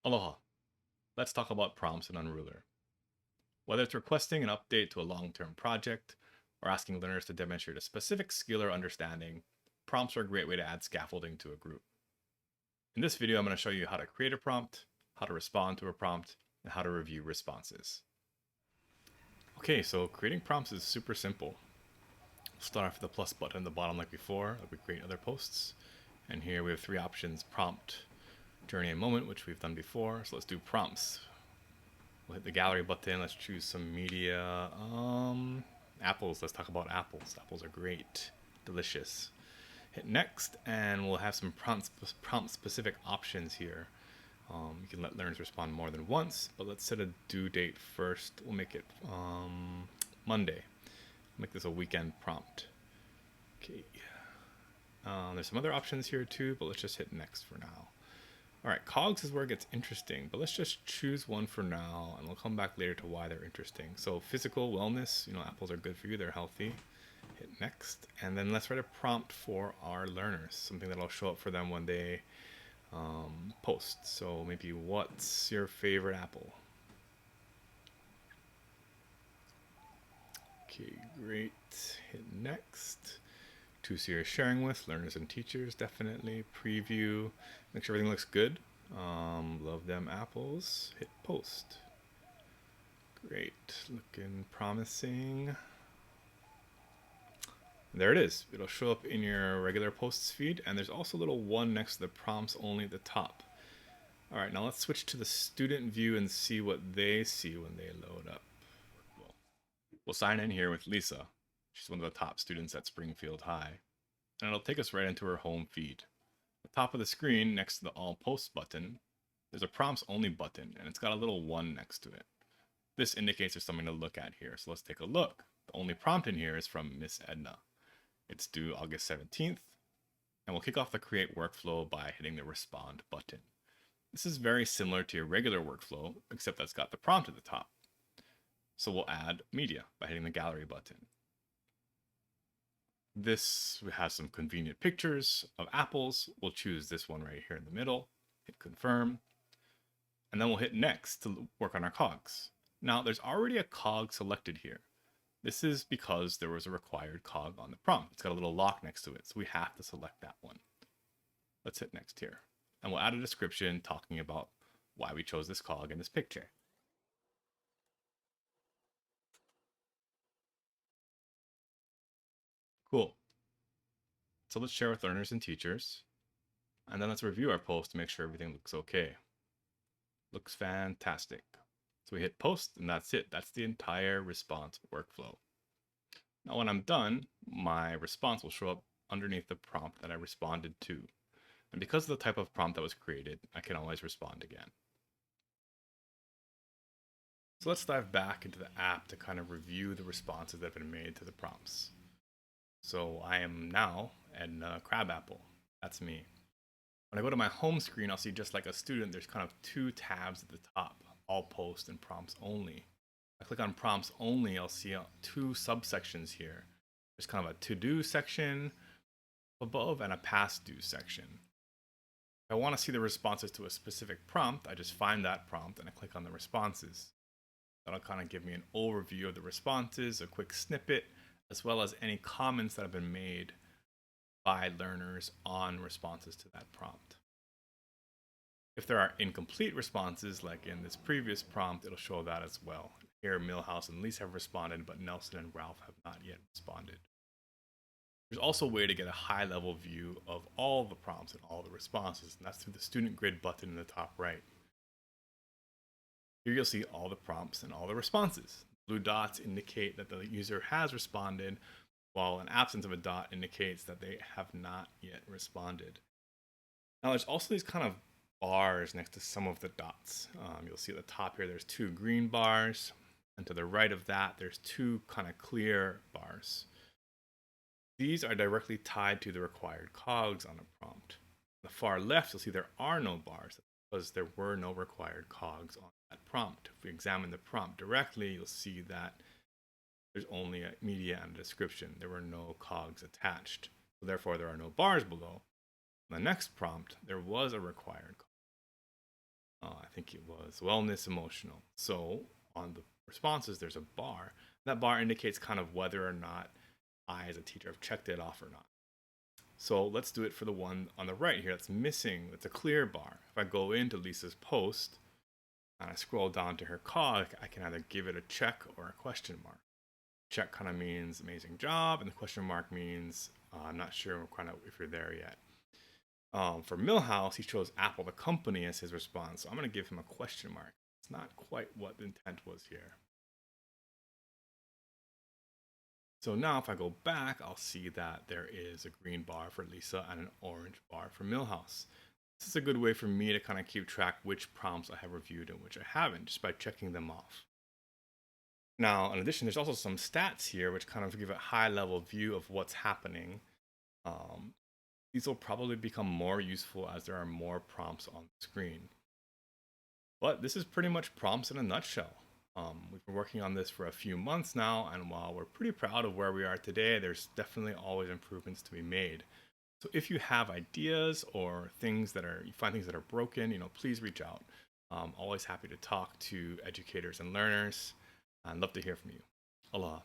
Aloha. Let's talk about prompts in Unrulr. Whether it's requesting an update to a long-term project or asking learners to demonstrate a specific skill or understanding, prompts are a great way to add scaffolding to a group. In this video, I'm going to show you how to create a prompt, how to respond to a prompt, and how to review responses. Okay, so creating prompts is super simple. We'll start off with the plus button at the bottom like before, like we create other posts. And here we have three options: prompt, journey, and moment, which we've done before. So let's do prompts. We'll hit the gallery button. Let's choose some media. Apples. Let's talk about apples. Apples are great. Delicious. Hit next, and we'll have some prompt specific options here. You can let learners respond more than once, but let's set a due date first. We'll make it Monday. Make this a weekend prompt. Okay. There's some other options here too, but let's just hit next for now. All right, Cogs is where it gets interesting, but let's just choose one for now, and we'll come back later to why they're interesting. So physical wellness, apples are good for you, they're healthy. Hit next, and then let's write a prompt for our learners, something that'll show up for them when they post. So maybe, what's your favorite apple? Okay, great. Hit next. Choose who you're sharing with, learners and teachers, definitely. Preview, make sure everything looks good. Love them apples. Hit post. Great, looking promising. There it is. It'll show up in your regular posts feed, and there's also a little one next to the prompts only at the top. All right, now let's switch to the student view and see what they see when they load up. We'll sign in here with Lisa. She's one of the top students at Springfield High, and it'll take us right into her home feed. At the top of the screen, next to the All Posts button, there's a Prompts Only button, and it's got a little 1 next to it. This indicates there's something to look at here, so let's take a look. The only prompt in here is from Miss Edna. It's due August 17th, and we'll kick off the Create workflow by hitting the Respond button. This is very similar to your regular workflow, except that's got the prompt at the top. So we'll add media by hitting the Gallery button. This has some convenient pictures of apples. We'll choose this one right here in the middle, hit confirm, and then we'll hit next to work on our cogs. Now there's already a cog selected here. This is because there was a required cog on the prompt. It's got a little lock next to it, so we have to select that one. Let's hit next here, and we'll add a description talking about why we chose this cog in this picture. Cool. So let's share with learners and teachers. And then let's review our post to make sure everything looks okay. Looks fantastic. So we hit post, and that's it. That's the entire response workflow. Now when I'm done, my response will show up underneath the prompt that I responded to. And because of the type of prompt that was created, I can always respond again. So let's dive back into the app to kind of review the responses that have been made to the prompts. So I am now Edna Crabapple. That's me. When I go to my home screen, I'll see, just like a student, there's kind of two tabs at the top, All Posts and Prompts Only. If I click on Prompts Only, I'll see two subsections here. There's kind of a to-do section above and a past due section. If I want to see the responses to a specific prompt, I just find that prompt and I click on the responses. That'll kind of give me an overview of the responses, a quick snippet, as well as any comments that have been made by learners on responses to that prompt. If there are incomplete responses, like in this previous prompt, it'll show that as well. Here, Millhouse and Lisa have responded, but Nelson and Ralph have not yet responded. There's also a way to get a high-level view of all the prompts and all the responses, and that's through the Student Grid button in the top right. Here you'll see all the prompts and all the responses. Blue dots indicate that the user has responded, while an absence of a dot indicates that they have not yet responded. Now there's also these kind of bars next to some of the dots. You'll see at the top here there's two green bars, and to the right of that there's two kind of clear bars. These are directly tied to the required cogs on the prompt. On the far left, you'll see there are no bars because there were no required cogs on that prompt. If we examine the prompt directly, you'll see that there's only a media and a description. There were no cogs attached. So therefore, there are no bars below. On the next prompt, there was a required cog. I think it was wellness emotional. So on the responses, there's a bar. That bar indicates kind of whether or not I, as a teacher, have checked it off or not. So let's do it for the one on the right here that's missing. It's a clear bar. If I go into Lisa's post and I scroll down to her cog, I can either give it a check or a question mark. Check kind of means amazing job, and the question mark means I'm not sure kind of if you're there yet. For Millhouse, he chose Apple, the company, as his response. So I'm going to give him a question mark. It's not quite what the intent was here. So now if I go back, I'll see that there is a green bar for Lisa and an orange bar for Millhouse. This is a good way for me to kind of keep track which prompts I have reviewed and which I haven't, just by checking them off. Now, in addition, there's also some stats here which kind of give a high level view of what's happening. These will probably become more useful as there are more prompts on the screen. But this is pretty much prompts in a nutshell. We've been working on this for a few months now, and while we're pretty proud of where we are today, there's definitely always improvements to be made. So if you have ideas or things that are, you find things that are broken, please reach out. Always happy to talk to educators and learners. I'd love to hear from you. Aloha.